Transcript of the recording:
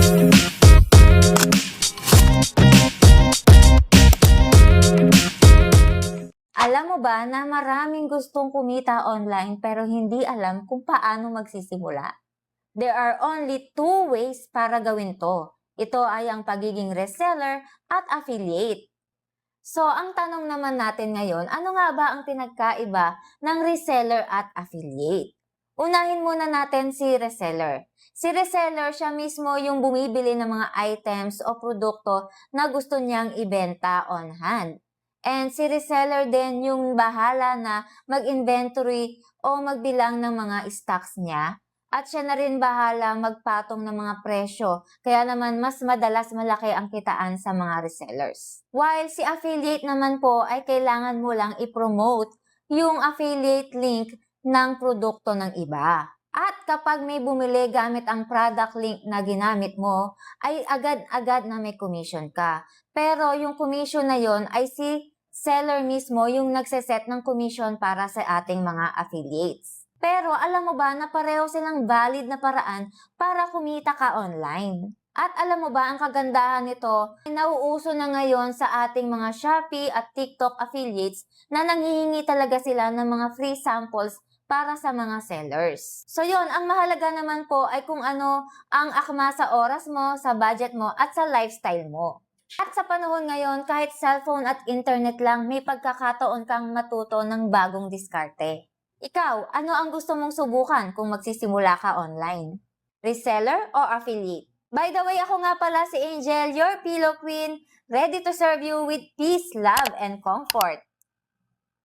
Alam mo ba na maraming gustong kumita online pero hindi alam kung paano magsisimula? There are only two ways para gawin to. Ito ay ang pagiging reseller at affiliate. So, ang tanong naman natin ngayon, ano nga ba ang pinagkaiba ng reseller at affiliate? Unahin muna natin si reseller. Si reseller, siya mismo yung bumibili ng mga items o produkto na gusto niyang ibenta on hand. And si reseller din yung bahala na mag-inventory o magbilang ng mga stocks niya. At siya na rin bahala magpatong ng mga presyo, kaya naman mas madalas malaki ang kitaan sa mga resellers. While si affiliate naman po ay kailangan mo lang i-promote yung affiliate link ng produkto ng iba. At kapag may bumili gamit ang product link na ginamit mo, ay agad-agad na may commission ka. Pero yung commission na yon ay si seller mismo yung nagseset ng commission para sa ating mga affiliates. Pero alam mo ba na pareho silang valid na paraan para kumita ka online? At alam mo ba ang kagandahan nito ay nauuso na ngayon sa ating mga Shopee at TikTok affiliates na nanghihingi talaga sila ng mga free samples para sa mga sellers. So yon, ang mahalaga naman po ay kung ano ang akma sa oras mo, sa budget mo at sa lifestyle mo. At sa panahon ngayon, kahit cellphone at internet lang, may pagkakataon kang matuto ng bagong diskarte. Ikaw, ano ang gusto mong subukan kung magsisimula ka online? Reseller o affiliate? By the way, ako nga pala si Angel, your Pillow Queen, ready to serve you with peace, love, and comfort.